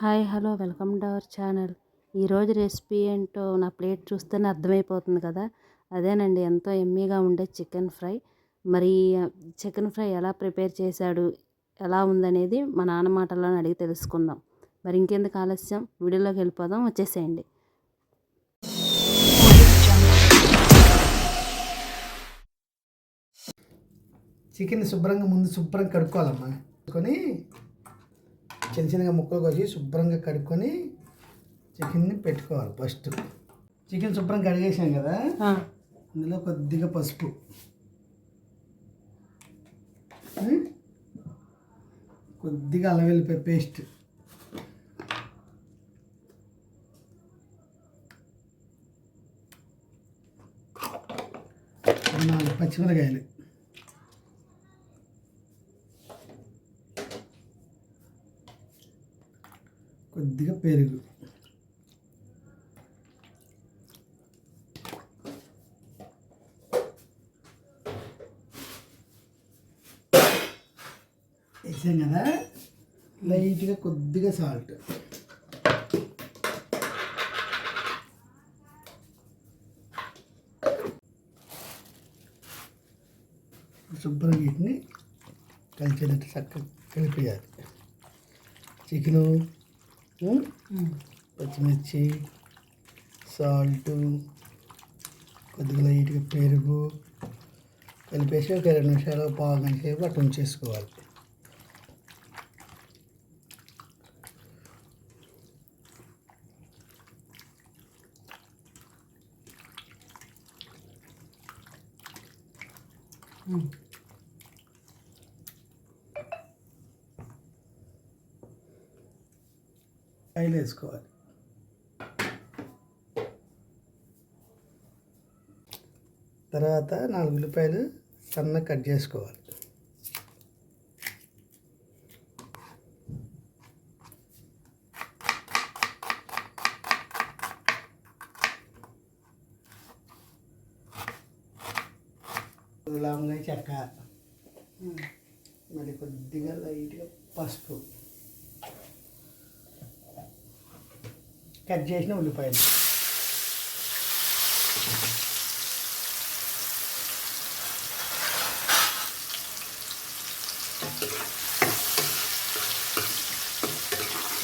Hi hello welcome to our channel. ఈరోజు recipe ఏంటో నా ప్లేట్ చూస్తేనే అర్థమైపోతుంది కదా. అదేనండి, ఎంతో ఎమ్మీగా ఉండే చికెన్ ఫ్రై. మరి చికెన్ ఫ్రై ఎలా ప్రిపేర్ చేశాడు, ఎలా ఉందనేది మా నాన్న మాటల్లోనే అడిగి తెలుసుకుందాం. మరి ఇంకెందుకు ఆలస్యం, వీడియోలోకి వెళ్ళిపోదాం, వచ్చేసేయండి. చికెన్ శుభ్రంగా కడుక్కోవాలమ్మా. కడుక్కొని చిన్న చిన్నగా ముక్కలు కోసి శుభ్రంగా కడుక్కొని చికెన్ని పెట్టుకోవాలి. ఫస్ట్ చికెన్ శుభ్రంగా కడిగేసాం కదా, అందులో కొద్దిగా పసుపు, కొద్దిగా అల్లం వెల్లుల్లి పేస్ట్, పచ్చిమిరకాయలు, కొద్దిగా పెరుగు, వేసాం కదా. లైట్గా కొద్దిగా సాల్ట్, శుభ్రంగా వీటిని కలిసేటట్టు చక్కగా కలిపేయాలి. చికెను, పచ్చిమిర్చి, సాల్ట్, కొద్దిగా లైట్గా పెరుగు కలిపేసి ఒక 2 నిమిషాలు పావు గంట సేపు అట్లా ఉంచేసుకోవాలి. ఆయిల్ వేసుకోవాలి. తర్వాత 4 ఉల్లిపాయలు సన్నగా కట్ చేసుకోవాలి. లవంగా, చెక్క, మళ్ళీ కొద్దిగా లైట్గా పసుపు, కట్ చేసిన ఉల్లిపాయలు,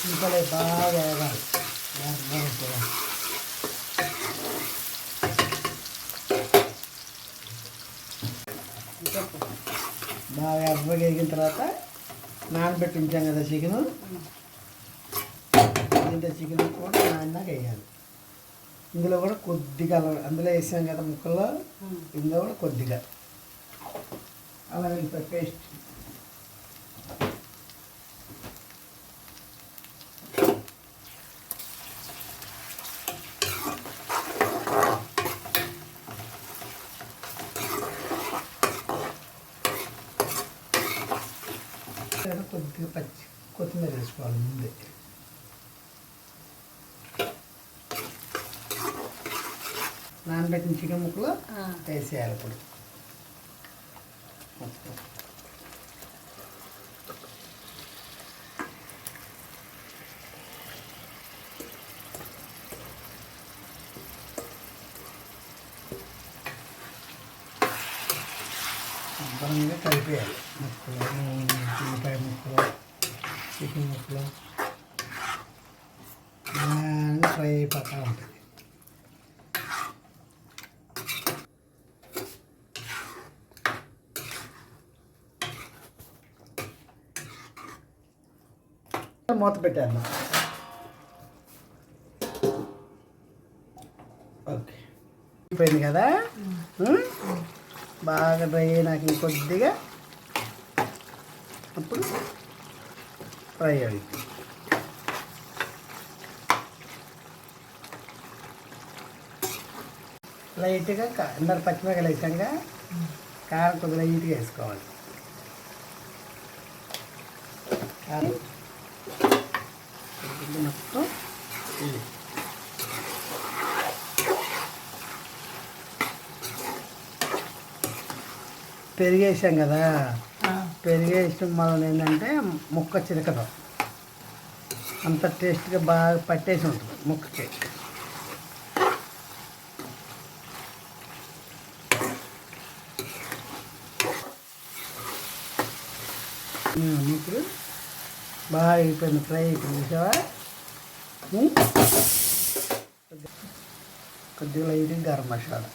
ఉల్లిపాయలు బాగా వేగాలి. బాగా ఎర్రగా వేగిన తర్వాత నానబెట్టి ఉంచాం కదా చికెను, దీంట్లో చికెన్ కూడా నాన్నగా వేయాలి. ఇందులో కూడా కొద్దిగా అందులో వేసాం కదా ముక్కల్లో, ఇందులో కూడా కొద్దిగా అలా పేస్ట్, కొద్దిగా కొత్తిమీర వేసుకోవాలి. ముందే నానబెట్టిన చికెన్ ముక్కలు వేసేయాలి. ఇప్పుడు శుభ్రంగా కలిపేయాలి. ముక్కలు, ఉల్లిపాయ ముక్కలు, చికెన్ ముక్కలు ఫ్రై అయిపోతూ ఉంటుంది. మూత పెట్టాను. ఓకే, అయిపోయింది కదా. బాగా డ్రై అయినాక ఇంకొద్దిగా అప్పుడు ఫ్రై అయ్యి లైట్గా అందరు పచ్చిమిరకాయలు వేసాక కారం కొద్దిగా లైట్గా వేసుకోవాలి. మొత్తం పెరిగేసాం కదా, పెరిగేసిన మనం ఏంటంటే ముక్క చిలకదు. అంత టేస్ట్గా బాగా పట్టేసి ఉంటుంది ముక్కకి. ఇప్పుడు బాగా అయిపోయింది, ఫ్రై అయిపోయింది చూసావా. కొద్దిగా లైట్గా గరం మసాలా.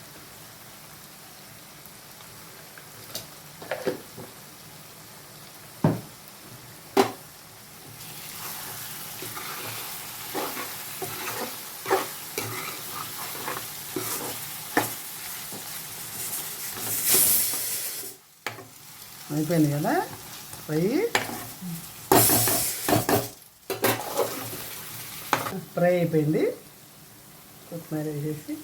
అయిపోయింది కదా ఫ్రై. ఫ్రై అయిపోయింది. కొత్తిమీర వేసేసి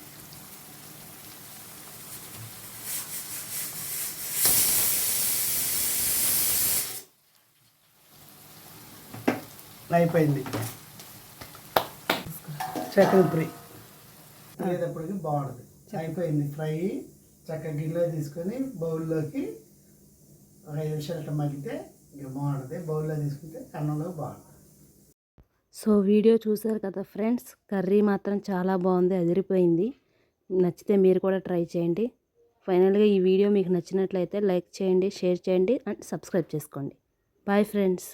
అయిపోయింది. చికెన్ ఫ్రై తినేటప్పటికి బాగుంటుంది. అయిపోయింది ఫ్రై. చక్కగా గిన్నెలో తీసుకొని బౌల్లోకి ఒక 5 నిమిషాలు అట్లా మగ్గితే ఇక బాగుంటుంది. బౌల్లో తీసుకుంటే అన్నంలో బాగుంటుంది. సో వీడియో చూసారు కదా ఫ్రెండ్స్, కర్రీ మాత్రం చాలా బాగుంది, అదిరిపోయింది. నచ్చితే మీరు కూడా ట్రై చేయండి. ఫైనల్గా ఈ వీడియో మీకు నచ్చినట్లయితే లైక్ చేయండి, షేర్ చేయండి అండ్ సబ్స్క్రైబ్ చేసుకోండి. Bye friends.